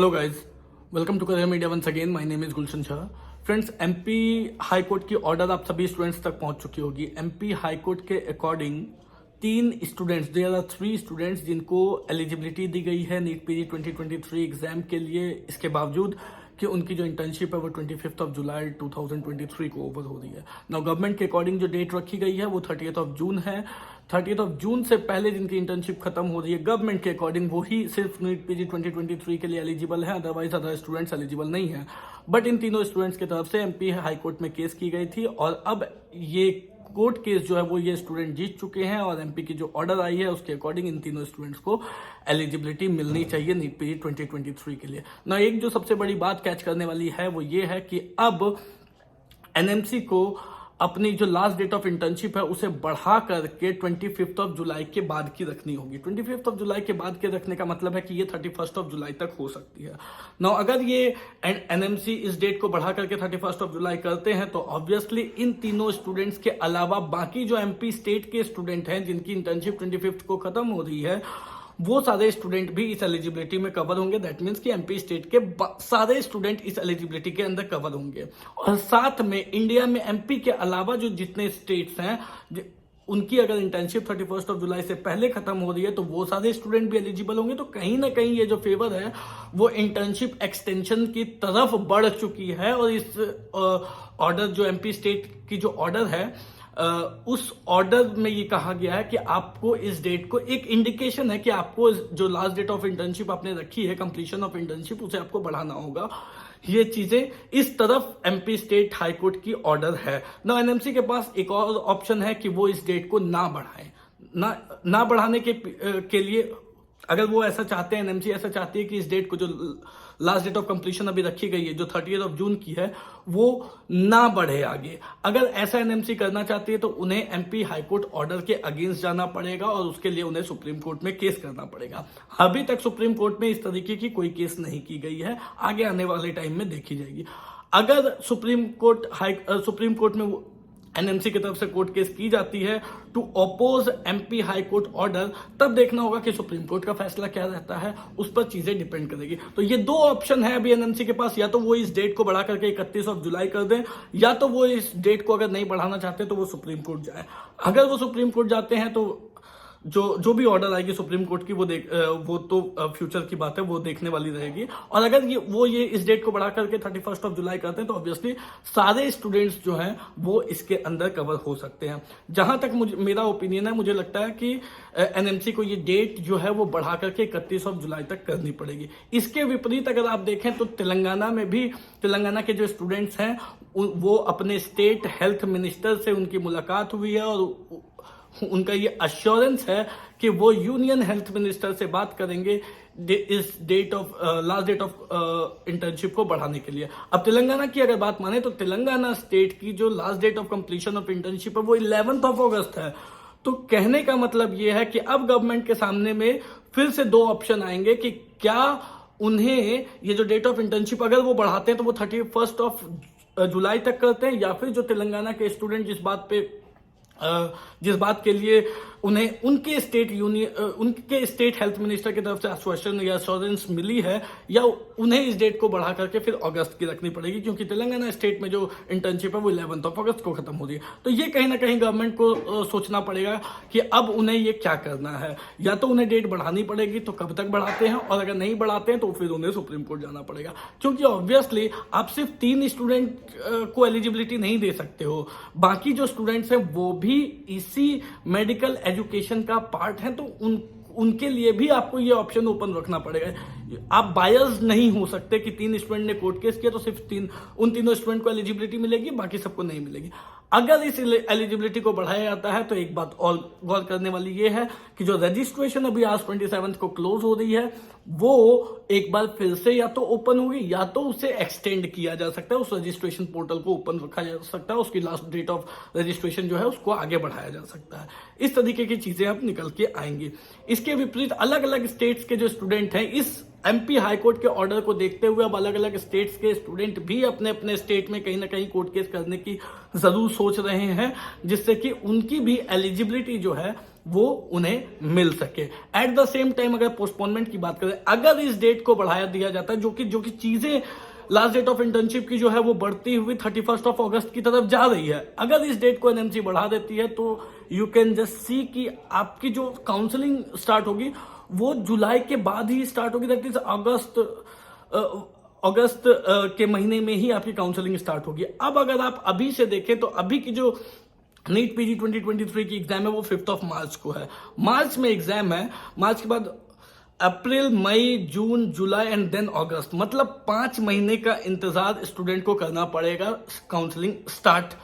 Hello guys, welcome to Career Media once again. My name is Gulshan Shah. Friends, MP high court की order आप सभी students तक पहुंच चुकी होगी। एमपी हाई कोर्ट के अकॉर्डिंग देयर आर 3 स्टूडेंट्स जिनको एलिजिबिलिटी दी गई है नीट पीजी 2023 एग्जाम के लिए, इसके बावजूद कि उनकी जो इंटर्नशिप है वो 25 जुलाई 2023 को ओवर हो रही है। नाउ गवर्नमेंट के अकॉर्डिंग जो डेट रखी गई है वो 30 जून है। 30 जून से पहले जिनकी इंटर्नशिप खत्म हो रही है, गवर्नमेंट के अकॉर्डिंग वो ही सिर्फ नीट पीजी 2023 के लिए एलिजिबल है, अदरवाइज अदर स्टूडेंट्स एलिजिबल नहीं है। बट इन तीनों स्टूडेंट्स की तरफ से एमपी हाई कोर्ट में केस की गई थी और अब ये कोर्ट केस जो है वो ये स्टूडेंट जीत चुके हैं और एमपी की जो ऑर्डर आई है उसके अकॉर्डिंग इन तीनों स्टूडेंट्स को एलिजिबिलिटी मिलनी चाहिए नीट पीजी 2023 के लिए। ना एक जो सबसे बड़ी बात कैच करने वाली है वो ये है कि अब एनएमसी को अपनी जो लास्ट डेट ऑफ इंटर्नशिप है उसे बढ़ा करके 25 जुलाई के बाद की रखनी होगी। 25 जुलाई के बाद के रखने का मतलब है कि ये 31 जुलाई तक हो सकती है। नाउ अगर ये एनएमसी इस डेट को बढ़ा करके 31 जुलाई करते हैं तो ऑब्वियसली इन तीनों स्टूडेंट्स के अलावा बाकी जो एमपी स्टेट के स्टूडेंट हैं जिनकी इंटर्नशिप 25 को खत्म हो रही है वो सारे स्टूडेंट भी इस एलिजिबिलिटी में कवर होंगे। दैट मीन्स कि एमपी स्टेट के सारे स्टूडेंट इस एलिजिबिलिटी के अंदर कवर होंगे। और साथ में इंडिया में एमपी के अलावा जो जितने स्टेट्स हैं उनकी अगर इंटर्नशिप 31 जुलाई से पहले खत्म हो रही है तो वो सारे स्टूडेंट भी एलिजिबल होंगे। तो कहीं ना कहीं ये जो फेवर है वो इंटर्नशिप एक्सटेंशन की तरफ बढ़ चुकी है। और इस ऑर्डर जो एमपी स्टेट की जो ऑर्डर है उस ऑर्डर में ये कहा गया है कि आपको इस डेट को, एक इंडिकेशन है कि आपको जो लास्ट डेट ऑफ इंटर्नशिप आपने रखी है, कंप्लीशन ऑफ इंटर्नशिप, उसे आपको बढ़ाना होगा। ये चीजें इस तरफ एमपी स्टेट हाई कोर्ट की ऑर्डर है ना। एनएमसी के पास एक और ऑप्शन है कि वो इस डेट को ना बढ़ाए, ना बढ़ाने के लिए अगर वो ऐसा चाहते हैं, एनएमसी ऐसा चाहती है कि इस डेट को जो लास्ट डेट ऑफ कंप्लीशन अभी रखी गई है जो 30 जून की है वो ना बढ़े आगे। अगर ऐसा एनएमसी करना चाहती है तो उन्हें एमपी हाई कोर्ट ऑर्डर के अगेंस्ट जाना पड़ेगा और उसके लिए उन्हें सुप्रीम कोर्ट में केस करना पड़ेगा। अभी तक सुप्रीम कोर्ट में इस तरीके की कोई केस नहीं की गई है, आगे आने वाले टाइम में देखी जाएगी। अगर सुप्रीम कोर्ट में एनएमसी की तरफ से कोर्ट केस की जाती है to oppose MP high court order, तब देखना होगा कि सुप्रीम कोर्ट का फैसला क्या रहता है, उस पर चीजें डिपेंड करेगी। तो ये 2 ऑप्शन है अभी एनएमसी के पास, या तो वो इस डेट को बढ़ा करके 31 जुलाई कर दें, या तो वो इस डेट को अगर नहीं बढ़ाना चाहते तो वो सुप्रीम कोर्ट जाए। अगर वो सुप्रीम कोर्ट जाते हैं तो जो भी ऑर्डर आएगी सुप्रीम कोर्ट की वो तो फ्यूचर की बात है, वो देखने वाली रहेगी। और अगर ये इस डेट को बढ़ा करके 31 जुलाई करते हैं तो ऑब्वियसली सारे स्टूडेंट्स जो हैं वो इसके अंदर कवर हो सकते हैं। जहां तक मेरा ओपिनियन है, मुझे लगता है कि एनएमसी को ये डेट जो है वो बढ़ा करके 31 जुलाई तक करनी पड़ेगी। इसके विपरीत अगर आप देखें तो तेलंगाना के जो स्टूडेंट्स हैं वो अपने स्टेट हेल्थ मिनिस्टर से उनकी मुलाकात हुई है और उनका ये अश्योरेंस है कि वो यूनियन हेल्थ मिनिस्टर से बात करेंगे इस लास्ट डेट ऑफ इंटर्नशिप को बढ़ाने के लिए। अब तेलंगाना की अगर बात माने तो तेलंगाना स्टेट की जो last date of completion of internship है वो 11 अगस्त है। तो कहने का मतलब ये है कि अब गवर्नमेंट के सामने में फिर से 2 ऑप्शन आएंगे कि क्या उन्हें ये जो डेट ऑफ इंटर्नशिप अगर वो बढ़ाते हैं तो वो 31 जुलाई तक करते हैं, या फिर जो तेलंगाना के स्टूडेंट जिस बात के लिए उन्हें उनके स्टेट हेल्थ मिनिस्टर की तरफ से आश्वासन या एश्योरेंस मिली है, या उन्हें इस डेट को बढ़ा करके फिर अगस्त की रखनी पड़ेगी, क्योंकि तेलंगाना स्टेट में जो इंटर्नशिप है वो 11 अगस्त को खत्म हो रही है। तो ये कहीं ना कहीं गवर्नमेंट को सोचना पड़ेगा कि अब उन्हें ये क्या करना है। या तो उन्हें डेट बढ़ानी पड़ेगी, तो कब तक बढ़ाते हैं, और अगर नहीं बढ़ाते हैं तो फिर उन्हें सुप्रीम कोर्ट जाना पड़ेगा। क्योंकि ऑब्वियसली आप सिर्फ 3 स्टूडेंट को एलिजिबिलिटी नहीं दे सकते हो, बाकी जो स्टूडेंट्स हैं वो भी इसी मेडिकल एजुकेशन का पार्ट है, तो उनके लिए भी आपको ये ऑप्शन ओपन रखना पड़ेगा। आप बायस नहीं हो सकते कि 3 स्टूडेंट ने कोर्ट केस किया तो सिर्फ उन तीनों स्टूडेंट को एलिजिबिलिटी मिलेगी, बाकी सबको नहीं मिलेगी। अगर इस एलिजिबिलिटी को बढ़ाया जाता है तो एक बात और गौर करने वाली ये है कि जो रजिस्ट्रेशन अभी आज 27 को क्लोज हो रही है वो एक बार फिर से या तो ओपन होगी या तो उसे एक्सटेंड किया जा सकता है, उस रजिस्ट्रेशन पोर्टल को ओपन रखा जा सकता है, उसकी लास्ट डेट ऑफ रजिस्ट्रेशन जो है उसको आगे बढ़ाया जा सकता है। इस तरीके की चीजें अब निकल के आएंगी। इसके विपरीत अलग अलग स्टेट्स के जो स्टूडेंट हैं इस एमपी हाईकोर्ट के ऑर्डर को देखते हुए अब अलग अलग स्टेट्स के स्टूडेंट भी अपने अपने स्टेट में कहीं ना कहीं कोर्ट केस करने की जरूर सोच रहे हैं, जिससे कि उनकी भी एलिजिबिलिटी जो है वो उन्हें मिल सके। एट द सेम टाइम अगर पोस्टपोनमेंट की बात करें, अगर इस डेट को बढ़ाया दिया जाता है, जो कि चीजें लास्ट डेट ऑफ इंटर्नशिप की जो है वो बढ़ती हुई 31 अगस्त की तरफ जा रही है, अगर इस डेट को एनएमसी बढ़ा देती है तो यू कैन जस्ट सी कि आपकी जो काउंसलिंग स्टार्ट होगी वो जुलाई के बाद ही स्टार्ट होगी, दैट इज अगस्त के महीने में ही आपकी काउंसलिंग स्टार्ट होगी। अब अगर आप अभी से देखें तो अभी की जो नीट पीजी 2023 की एग्जाम है वो 5 मार्च को है। मार्च में एग्जाम है, मार्च के बाद अप्रैल, मई, जून, जुलाई एंड देन अगस्त, मतलब 5 महीने का इंतजार स्टूडेंट को करना पड़ेगा काउंसलिंग स्टार्ट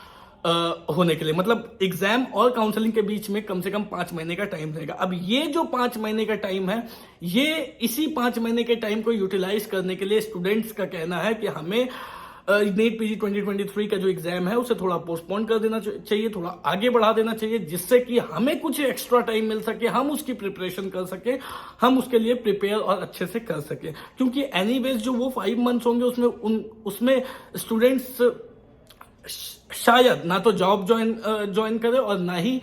होने के लिए। मतलब एग्जाम और काउंसलिंग के बीच में कम से कम 5 महीने का टाइम रहेगा। अब ये जो 5 महीने का टाइम है, ये इसी 5 महीने के टाइम को यूटिलाइज करने के लिए स्टूडेंट्स का कहना है कि हमें नीट पीजी 2023 का जो एग्जाम है उसे थोड़ा पोस्टपोन कर देना चाहिए, थोड़ा आगे बढ़ा देना चाहिए, जिससे कि हमें कुछ एक्स्ट्रा टाइम मिल सके, हम उसकी प्रिपरेशन कर सके, हम उसके लिए प्रिपेयर और अच्छे से कर सके। क्योंकि एनीवेज जो वो 5 मंथ्स होंगे उसमें स्टूडेंट्स शायद ना तो जॉब ज्वाइन करे और ना ही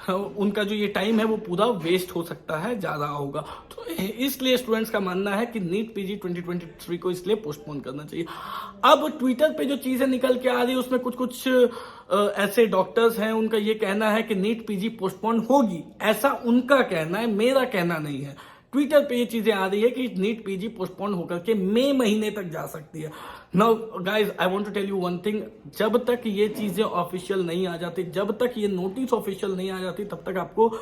उनका जो ये टाइम है वो पूरा वेस्ट हो सकता है, ज्यादा होगा। तो इसलिए स्टूडेंट्स का मानना है कि नीट पीजी 2023 को इसलिए पोस्टपोन करना चाहिए। अब ट्विटर पे जो चीजें निकल के आ रही है उसमें कुछ ऐसे डॉक्टर्स हैं, उनका ये कहना है कि नीट पीजी पोस्टपोन होगी, ऐसा उनका कहना है, मेरा कहना नहीं है। ट्विटर पे ये चीजें आ रही है कि नीट पीजी पोस्टपोन होकर के मई महीने तक जा सकती है। Now guys I want to tell you one thing, जब तक ये चीजें ऑफिशियल नहीं आ जाती, जब तक ये नोटिस ऑफिशियल नहीं आ जाती, तब तक आपको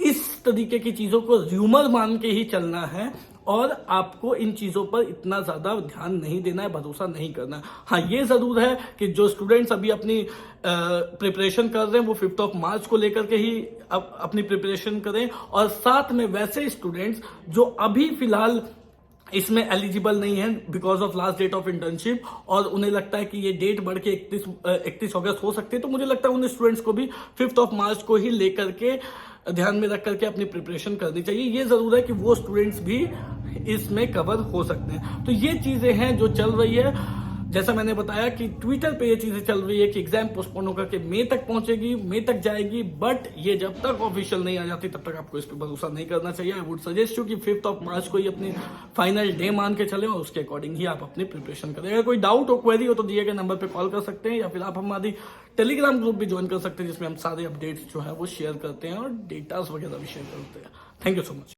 इस तरीके की चीजों को र्यूमर मान के ही चलना है और आपको इन चीजों पर इतना ज्यादा ध्यान नहीं देना है, भरोसा नहीं करना है। हाँ, ये जरूर है कि जो स्टूडेंट्स अभी अपनी प्रिपरेशन कर रहे हैं वो 5 मार्च को लेकर के ही अपनी प्रिपरेशन करें, और साथ में वैसे स्टूडेंट्स जो अभी फिलहाल इसमें एलिजिबल नहीं है because of last date of internship और उन्हें लगता है कि ये डेट बढ़ के 31 अगस्त हो सकती है, तो मुझे लगता है उन स्टूडेंट्स को भी 5 मार्च को ही लेकर के ध्यान में रख करके अपनी प्रिपरेशन करनी चाहिए। ये जरूर है कि वो स्टूडेंट्स भी इसमें कवर हो सकते हैं। तो ये चीजें हैं जो चल रही है। जैसा मैंने बताया कि ट्विटर पे ये चीजें चल रही है कि एग्जाम पोस्टपोन होकर के मई तक पहुंचेगी, मई तक जाएगी, बट ये जब तक ऑफिशियल नहीं आ जाती तब तक आपको इस पर भरोसा नहीं करना चाहिए। आई वुड सजेस्ट यू कि 5 मार्च को ही अपनी फाइनल डे मान के चले और उसके अकॉर्डिंग ही आप अपनी प्रिपरेशन करें। अगर कोई डाउट हो, क्वेरी हो तो दिए गए नंबर पर कॉल कर सकते हैं, या फिर आप हमारी टेलीग्राम ग्रुप भी ज्वाइन कर सकते हैं जिसमें हम सारे अपडेट्स जो है वो शेयर करते हैं और डेटास वगैरह भी शेयर करते हैं। Thank you so much.